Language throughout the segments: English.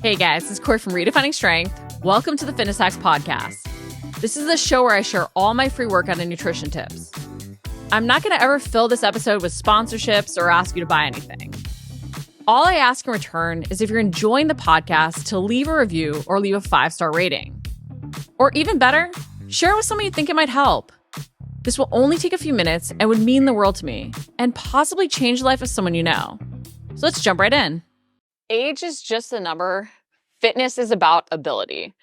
Hey guys, this is Corey from Redefining Strength. Welcome to the Fitness Hacks Podcast. This is the show where I share all my free workout and nutrition tips. I'm not going to ever fill this episode with sponsorships or ask you to buy anything. All I ask in return is if you're enjoying the podcast to leave a review or leave a 5-star rating. Or even better, share it with someone you think it might help. This will only take a few minutes and would mean the world to me and possibly change the life of someone you know. So let's jump right in. Age is just a number. Fitness is about ability.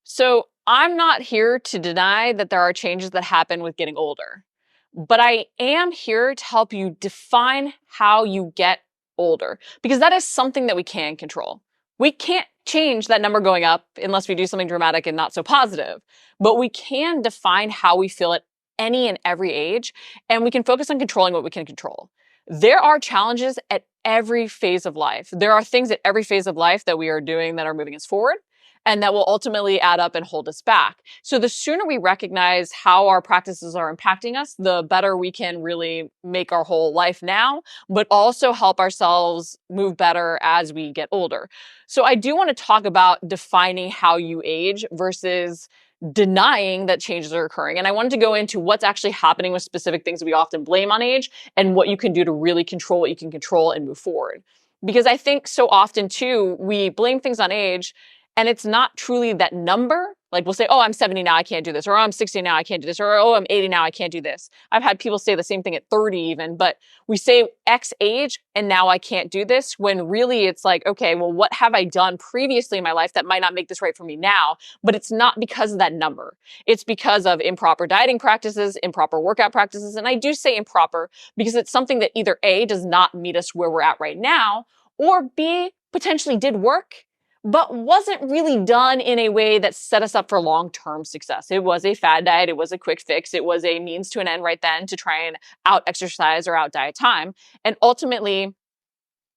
So I'm not here to deny that there are changes that happen with getting older, but I am here to help you define how you get older, because that is something that we can control. We can't change that number going up unless we do something dramatic and not so positive, but we can define how we feel at any and every age, and we can focus on controlling what we can control. There are challenges at every phase of life. There are things at every phase of life that we are doing that are moving us forward and that will ultimately add up and hold us back. So the sooner we recognize how our practices are impacting us, the better we can really make our whole life now, but also help ourselves move better as we get older. So I do want to talk about defining how you age versus denying that changes are occurring. And I wanted to go into what's actually happening with specific things that we often blame on age and what you can do to really control what you can control and move forward. Because I think so often too, we blame things on age and it's not truly that number. Like we'll say, oh, I'm 70 now, I can't do this. Or I'm 60 now, I can't do this. Or, oh, I'm 80 now, I can't do this. I've had people say the same thing at 30 even, but we say X age and now I can't do this, when really it's like, okay, well, what have I done previously in my life that might not make this right for me now? But it's not because of that number. It's because of improper dieting practices, improper workout practices. And I do say improper because it's something that either A, does not meet us where we're at right now, or B, potentially did work, but wasn't really done in a way that set us up for long-term success. It was a fad diet. It was a quick fix. It was a means to an end right then to try and out-exercise or out-diet time. And ultimately,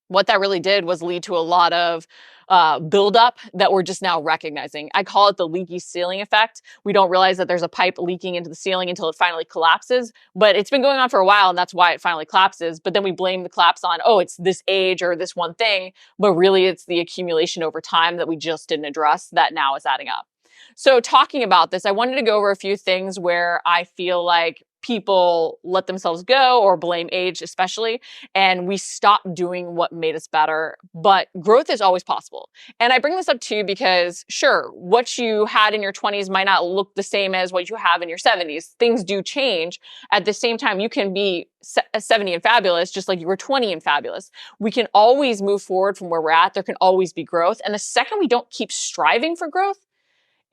what that really did was lead to a lot of buildup that we're just now recognizing. I call it the leaky ceiling effect. We don't realize that there's a pipe leaking into the ceiling until it finally collapses, but it's been going on for a while and that's why it finally collapses. But then we blame the collapse on, oh, it's this age or this one thing, but really it's the accumulation over time that we just didn't address that now is adding up. So talking about this, I wanted to go over a few things where I feel like people let themselves go or blame age especially, and we stop doing what made us better. But growth is always possible. And I bring this up too because sure, what you had in your 20s might not look the same as what you have in your 70s. Things do change. At the same time, you can be 70 and fabulous just like you were 20 and fabulous. We can always move forward from where we're at. There can always be growth. And the second we don't keep striving for growth,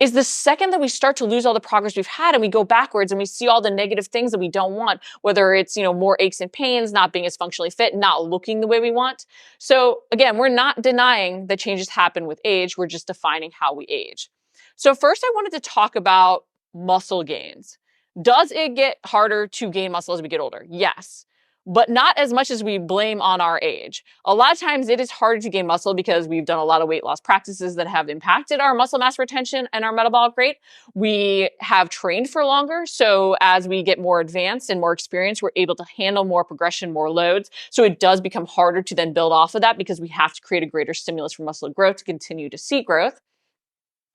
is the second that we start to lose all the progress we've had and we go backwards and we see all the negative things that we don't want, whether it's, more aches and pains, not being as functionally fit, not looking the way we want. So again, we're not denying that changes happen with age. We're just defining how we age. So first I wanted to talk about muscle gains. Does it get harder to gain muscle as we get older? Yes. But not as much as we blame on our age. A lot of times it is harder to gain muscle because we've done a lot of weight loss practices that have impacted our muscle mass retention and our metabolic rate. We have trained for longer. So as we get more advanced and more experienced, we're able to handle more progression, more loads. So it does become harder to then build off of that because we have to create a greater stimulus for muscle growth to continue to see growth.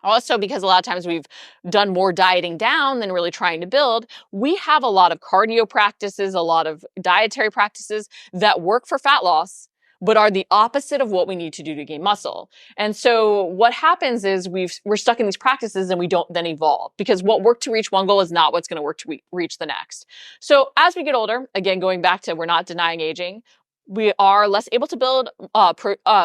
Also, because a lot of times we've done more dieting down than really trying to build, we have a lot of cardio practices, a lot of dietary practices that work for fat loss, but are the opposite of what we need to do to gain muscle. And so what happens is we're stuck in these practices and we don't then evolve because what worked to reach one goal is not what's going to work to reach the next. So as we get older, again, going back to we're not denying aging, we are less able to build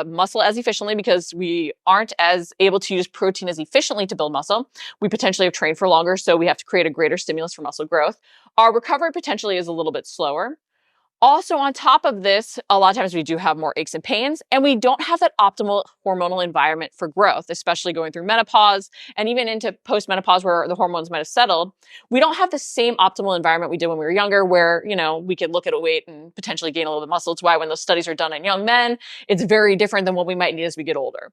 muscle as efficiently because we aren't as able to use protein as efficiently to build muscle. We potentially have trained for longer, so we have to create a greater stimulus for muscle growth. Our recovery potentially is a little bit slower. Also, on top of this, a lot of times we do have more aches and pains, and we don't have that optimal hormonal environment for growth, especially going through menopause and even into post-menopause where the hormones might have settled. We don't have the same optimal environment we did when we were younger where, we could look at a weight and potentially gain a little bit of muscle. It's why when those studies are done on young men, it's very different than what we might need as we get older.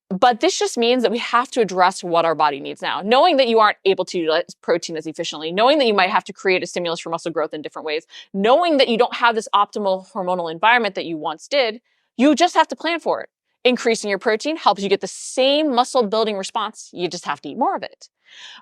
But this just means that we have to address what our body needs now. Knowing that you aren't able to utilize protein as efficiently, knowing that you might have to create a stimulus for muscle growth in different ways, knowing that you don't have this optimal hormonal environment that you once did, you just have to plan for it. Increasing your protein helps you get the same muscle building response. You just have to eat more of it.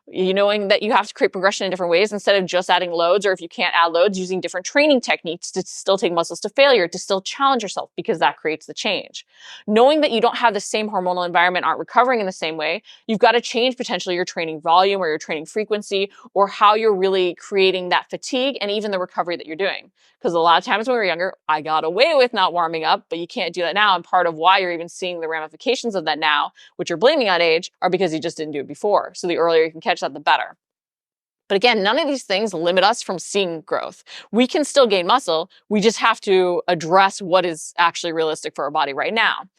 Knowing that you have to create progression in different ways instead of just adding loads, or if you can't add loads, using different training techniques to still take muscles to failure, to still challenge yourself, because that creates the change. Knowing that you don't have the same hormonal environment, aren't recovering in the same way, you've got to change potentially your training volume or your training frequency, or how you're really creating that fatigue and even the recovery that you're doing. Because a lot of times when we were younger, I got away with not warming up, but you can't do that now. And part of why you're even seeing the ramifications of that now, which you're blaming on age, are because you just didn't do it before. So the earlier you can catch that, the better. But again, none of these things limit us from seeing growth. We can still gain muscle. We just have to address what is actually realistic for our body right now.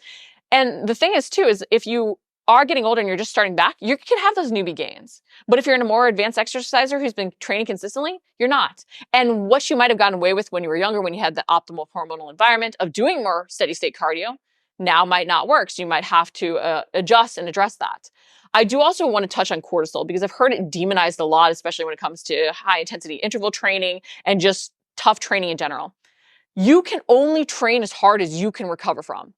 And the thing is too, is if you are getting older and you're just starting back, you can have those newbie gains. But if you're in a more advanced exerciser who's been training consistently, you're not. And what you might have gotten away with when you were younger, when you had the optimal hormonal environment of doing more steady state cardio, now might not work. So you might have to adjust and address that. I do also want to touch on cortisol, because I've heard it demonized a lot, especially when it comes to high intensity interval training and just tough training in general. You can only train as hard as you can recover from.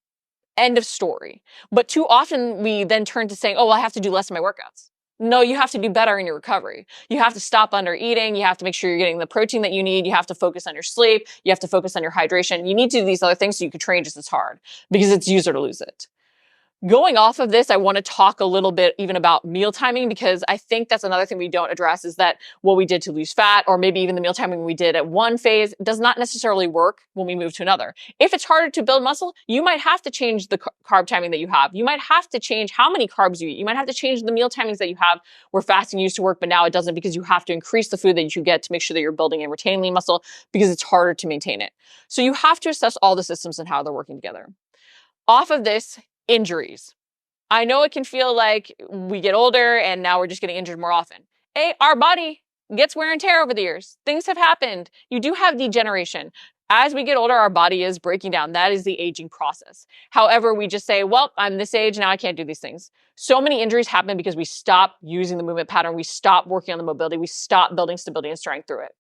End of story. But too often we then turn to saying, oh, well, I have to do less of my workouts. No, you have to do better in your recovery. You have to stop under eating. You have to make sure you're getting the protein that you need. You have to focus on your sleep. You have to focus on your hydration. You need to do these other things so you can train just as hard, because it's use it or lose it. Going off of this, I want to talk a little bit even about meal timing, because I think that's another thing we don't address, is that what we did to lose fat, or maybe even the meal timing we did at one phase, does not necessarily work when we move to another. If it's harder to build muscle, you might have to change the carb timing that you have. You might have to change how many carbs you eat. You might have to change the meal timings that you have, where fasting used to work, but now it doesn't, because you have to increase the food that you get to make sure that you're building and retaining lean muscle, because it's harder to maintain it. So you have to assess all the systems and how they're working together. Off of this, injuries. I know it can feel like we get older and now we're just getting injured more often. Our body gets wear and tear over the years. Things have happened. You do have degeneration. As we get older, our body is breaking down. That is the aging process. However, we just say, well, I'm this age, now I can't do these things. So many injuries happen because we stop using the movement pattern. We stop working on the mobility. We stop building stability and strength through it.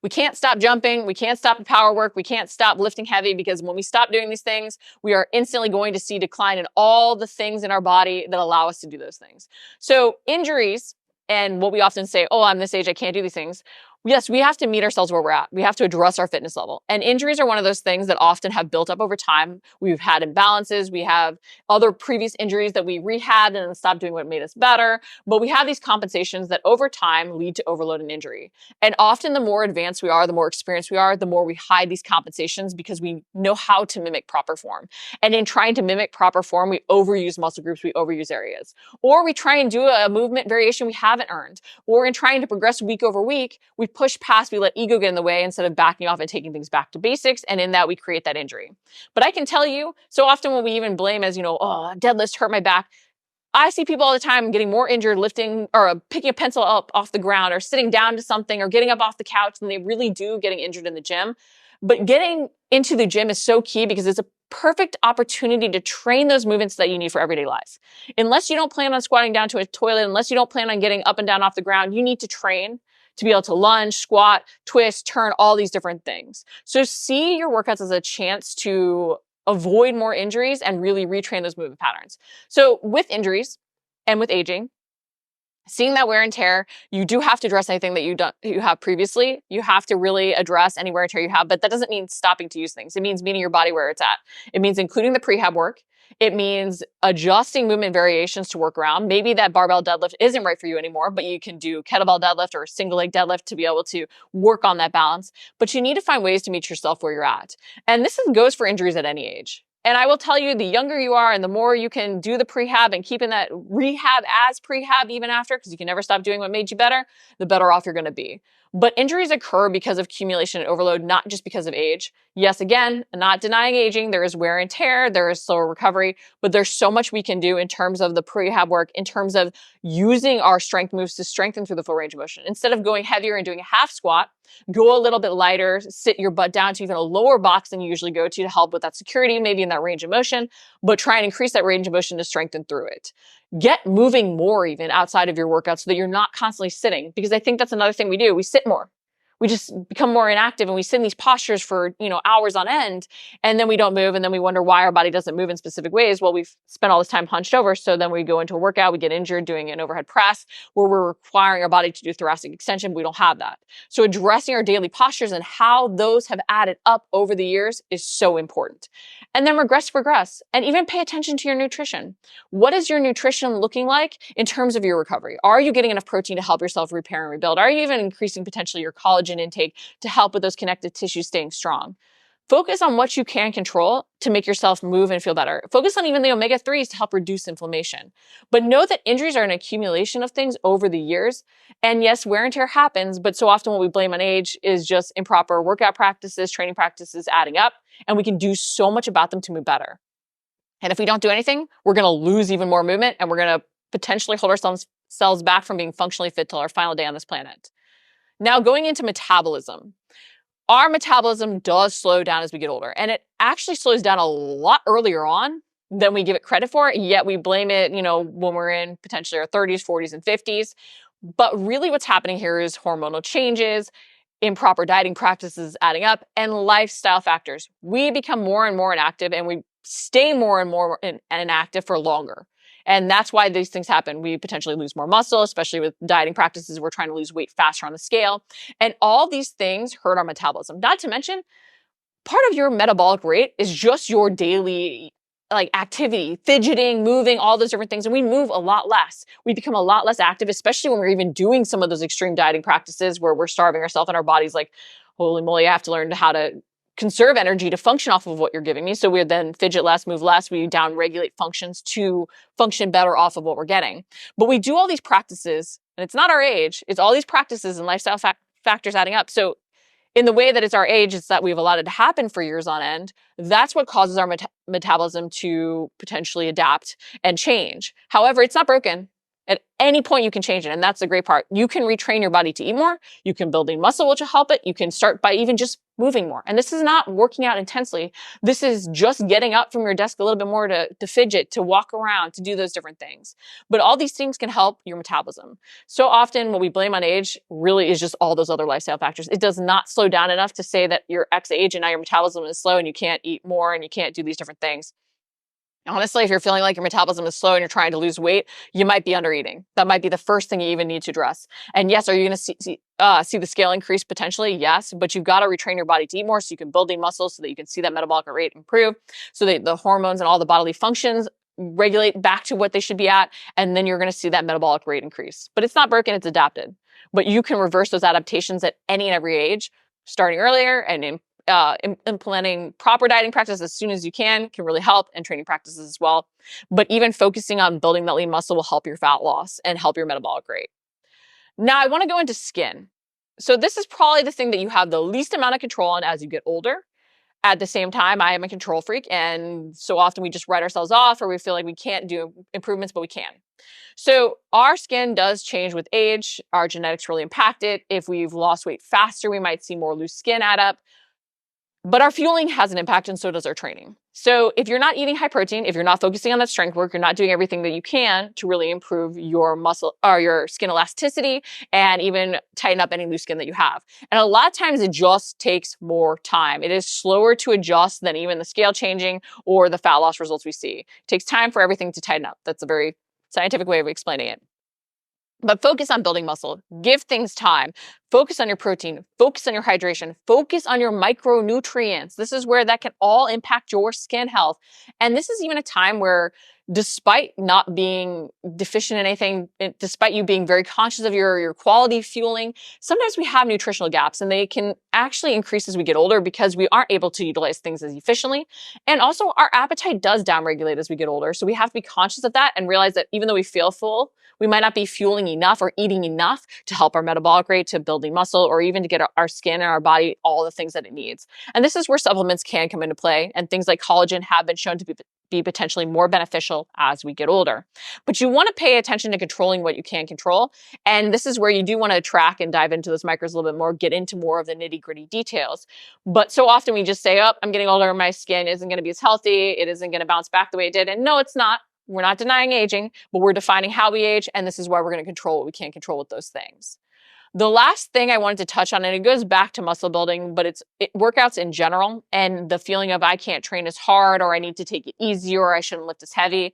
We can't stop jumping. We can't stop the power work. We can't stop lifting heavy, because when we stop doing these things, we are instantly going to see decline in all the things in our body that allow us to do those things. So injuries, and what we often say, oh, I'm this age, I can't do these things. Yes, we have to meet ourselves where we're at. We have to address our fitness level. And injuries are one of those things that often have built up over time. We've had imbalances. We have other previous injuries that we rehabbed and stopped doing what made us better. But we have these compensations that over time lead to overload and injury. And often the more advanced we are, the more experienced we are, the more we hide these compensations, because we know how to mimic proper form. And in trying to mimic proper form, we overuse muscle groups, we overuse areas. Or we try and do a movement variation we haven't earned. Or in trying to progress week over week, we push past, we let ego get in the way instead of backing off and taking things back to basics. And in that, we create that injury. But I can tell you, so often when we even blame as, oh, deadlift hurt my back, I see people all the time getting more injured lifting or picking a pencil up off the ground or sitting down to something or getting up off the couch than they really do getting injured in the gym. But getting into the gym is so key, because it's a perfect opportunity to train those movements that you need for everyday life. Unless you don't plan on squatting down to a toilet, unless you don't plan on getting up and down off the ground, you need to train to be able to lunge, squat, twist, turn, all these different things. So see your workouts as a chance to avoid more injuries and really retrain those movement patterns. So with injuries and with aging, seeing that wear and tear, you do have to address anything that you have previously. You have to really address any wear and tear you have, but that doesn't mean stopping to use things. It means meeting your body where it's at. It means including the prehab work. It means adjusting movement variations to work around. Maybe that barbell deadlift isn't right for you anymore, but you can do kettlebell deadlift or single leg deadlift to be able to work on that balance. But you need to find ways to meet yourself where you're at. And this goes for injuries at any age. And I will tell you, the younger you are and the more you can do the prehab and keeping that rehab as prehab even after, because you can never stop doing what made you better, the better off you're going to be. But injuries occur because of accumulation and overload, not just because of age. Yes, again, not denying aging. There is wear and tear. There is slower recovery, but there's so much we can do in terms of the prehab work, in terms of using our strength moves to strengthen through the full range of motion. Instead of going heavier and doing a half squat, go a little bit lighter, sit your butt down to even a lower box than you usually go to help with that security, maybe in that range of motion, but try and increase that range of motion to strengthen through it. Get moving more even outside of your workout so that you're not constantly sitting, because I think that's another thing we do. We sit more. we just become more inactive and we sit in these postures for, hours on end, and then we don't move. And then we wonder why our body doesn't move in specific ways. Well, we've spent all this time hunched over. So then we go into a workout, we get injured doing an overhead press where we're requiring our body to do thoracic extension. But we don't have that. So addressing our daily postures and how those have added up over the years is so important. And then regress, and even pay attention to your nutrition. What is your nutrition looking like in terms of your recovery? Are you getting enough protein to help yourself repair and rebuild? Are you even increasing potentially your collagen intake to help with those connective tissues staying strong? Focus on what you can control to make yourself move and feel better. Focus on even the omega-3s to help reduce inflammation. But know that injuries are an accumulation of things over the years. And yes, wear and tear happens, but so often what we blame on age is just improper workout practices, training practices adding up, and we can do so much about them to move better. And if we don't do anything, we're going to lose even more movement, and we're going to potentially hold ourselves back from being functionally fit till our final day on this planet. Now, going into metabolism. Our metabolism does slow down as we get older, and it actually slows down a lot earlier on than we give it credit for, yet we blame it, when we're in potentially our 30s, 40s, and 50s. But really what's happening here is hormonal changes, improper dieting practices adding up, and lifestyle factors. We become more and more inactive, and we stay more and more inactive for longer. And that's why these things happen. We potentially lose more muscle, especially with dieting practices. We're trying to lose weight faster on the scale. And all these things hurt our metabolism. Not to mention, part of your metabolic rate is just your daily activity, fidgeting, moving, all those different things. And we move a lot less. We become a lot less active, especially when we're even doing some of those extreme dieting practices where we're starving ourselves and our body's like, holy moly, I have to learn how to conserve energy to function off of what you're giving me. So we then fidget less, move less. We down-regulate functions to function better off of what we're getting. But we do all these practices, and it's not our age. It's all these practices and lifestyle factors adding up. So in the way that it's our age, it's that we've allowed it to happen for years on end. That's what causes our metabolism to potentially adapt and change. However, it's not broken. At any point, you can change it. And that's the great part. You can retrain your body to eat more. You can build muscle, which will help it. You can start by even just moving more. And this is not working out intensely. This is just getting up from your desk a little bit more to fidget, to walk around, to do those different things. But all these things can help your metabolism. So often what we blame on age really is just all those other lifestyle factors. It does not slow down enough to say that you're X age and now your metabolism is slow and you can't eat more and you can't do these different things. Honestly, if you're feeling like your metabolism is slow and you're trying to lose weight, you might be under eating. That might be the first thing you even need to address. And yes, are you going to see the scale increase potentially? Yes, but you've got to retrain your body to eat more so you can build muscles so that you can see that metabolic rate improve, so that the hormones and all the bodily functions regulate back to what they should be at, and then you're going to see that metabolic rate increase. But it's not broken, it's adapted. But you can reverse those adaptations at any and every age, starting earlier and implementing proper dieting practices as soon as you can really help, and training practices as well. But even focusing on building that lean muscle will help your fat loss and help your metabolic rate. Now, I want to go into skin. So this is probably the thing that you have the least amount of control on as you get older. At the same time, I am a control freak, and so often we just write ourselves off or we feel like we can't do improvements, but we can. So our skin does change with age. Our genetics really impact it. If we've lost weight faster, we might see more loose skin add up. But our fueling has an impact, and so does our training. So if you're not eating high protein, if you're not focusing on that strength work, you're not doing everything that you can to really improve your muscle or your skin elasticity and even tighten up any loose skin that you have. And a lot of times it just takes more time. It is slower to adjust than even the scale changing or the fat loss results we see. It takes time for everything to tighten up. That's a very scientific way of explaining it. But focus on building muscle. Give things time. Focus on your protein. Focus on your hydration. Focus on your micronutrients. This is where that can all impact your skin health. And this is even a time where, despite not being deficient in anything, despite you being very conscious of your quality fueling, sometimes we have nutritional gaps, and they can actually increase as we get older because we aren't able to utilize things as efficiently. And also our appetite does downregulate as we get older. So we have to be conscious of that and realize that even though we feel full, we might not be fueling enough or eating enough to help our metabolic rate, to building muscle, or even to get our skin and our body all the things that it needs. And this is where supplements can come into play, and things like collagen have been shown to be potentially more beneficial as we get older. But you want to pay attention to controlling what you can control. And this is where you do want to track and dive into those micros a little bit more, get into more of the nitty-gritty details. But so often we just say, oh, I'm getting older, my skin isn't going to be as healthy, it isn't going to bounce back the way it did. And no, it's not. We're not denying aging, but we're defining how we age, and this is why we're going to control what we can't control with those things. The last thing I wanted to touch on, and it goes back to muscle building, but it's workouts in general and the feeling of I can't train as hard or I need to take it easier or I shouldn't lift as heavy.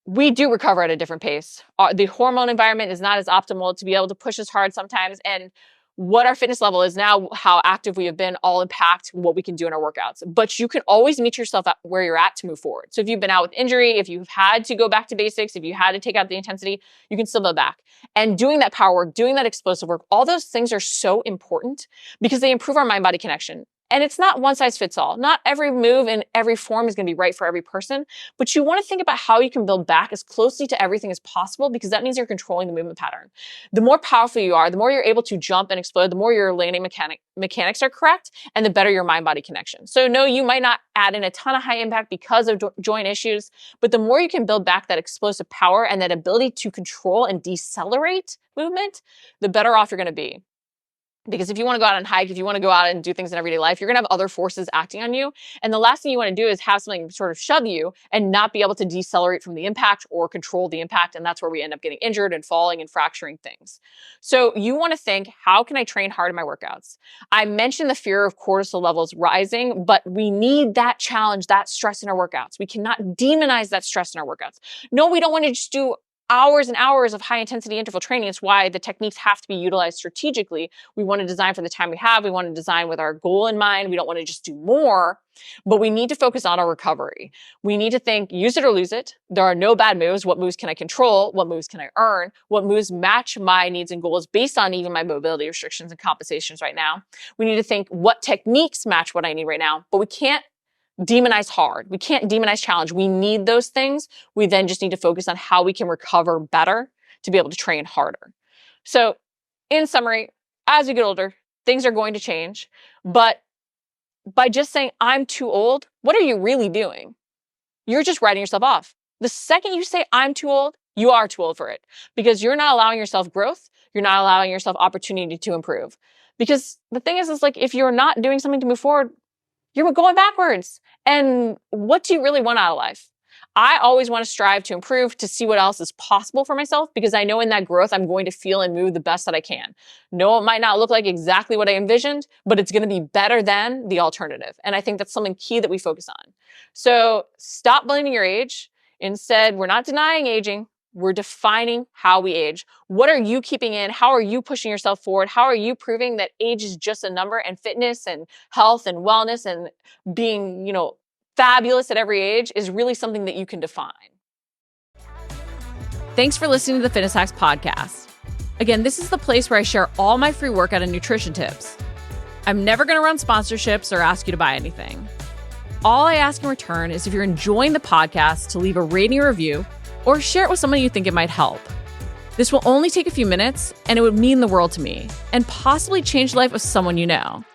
We do recover at a different pace. The hormone environment is not as optimal to be able to push as hard sometimes. And what our fitness level is now, how active we have been, all impact what we can do in our workouts. But you can always meet yourself at where you're at to move forward. So if you've been out with injury, if you've had to go back to basics, if you had to take out the intensity, you can still build back. And doing that power work, doing that explosive work, all those things are so important because they improve our mind-body connection. And it's not one size fits all. Not every move in every form is going to be right for every person, but you want to think about how you can build back as closely to everything as possible because that means you're controlling the movement pattern. The more powerful you are, the more you're able to jump and explode, the more your landing mechanics are correct, and the better your mind-body connection. So no, you might not add in a ton of high impact because of joint issues, but the more you can build back that explosive power and that ability to control and decelerate movement, the better off you're going to be. Because if you want to go out and hike, if you want to go out and do things in everyday life, you're going to have other forces acting on you. And the last thing you want to do is have something sort of shove you and not be able to decelerate from the impact or control the impact. And that's where we end up getting injured and falling and fracturing things. So you want to think, how can I train hard in my workouts? I mentioned the fear of cortisol levels rising, but we need that challenge, that stress in our workouts. We cannot demonize that stress in our workouts. No, we don't want to just do hours and hours of high intensity interval training. It's why the techniques have to be utilized strategically. We want to design for the time we have. We want to design with our goal in mind. We don't want to just do more, but we need to focus on our recovery. We need to think, use it or lose it. There are no bad moves. What moves can I control? What moves can I earn? What moves match my needs and goals based on even my mobility restrictions and compensations right now? We need to think, what techniques match what I need right now? But we can't demonize hard. We can't demonize challenge. We need those things. We then just need to focus on how we can recover better to be able to train harder. So in summary, as you get older, things are going to change. But by just saying, I'm too old, what are you really doing? You're just writing yourself off. The second you say, I'm too old, you are too old for it because you're not allowing yourself growth. You're not allowing yourself opportunity to improve. Because the thing is like, if you're not doing something to move forward, you're going backwards. And what do you really want out of life? I always want to strive to improve, to see what else is possible for myself, because I know in that growth, I'm going to feel and move the best that I can. No, it might not look like exactly what I envisioned, but it's going to be better than the alternative. And I think that's something key that we focus on. So stop blaming your age. Instead, we're not denying aging. We're defining how we age. What are you keeping in? How are you pushing yourself forward? How are you proving that age is just a number and fitness and health and wellness and being, fabulous at every age is really something that you can define. Thanks for listening to the Fitness Hacks podcast. Again, this is the place where I share all my free workout and nutrition tips. I'm never going to run sponsorships or ask you to buy anything. All I ask in return is if you're enjoying the podcast to leave a rating or review or share it with someone you think it might help. This will only take a few minutes and it would mean the world to me and possibly change the life of someone you know.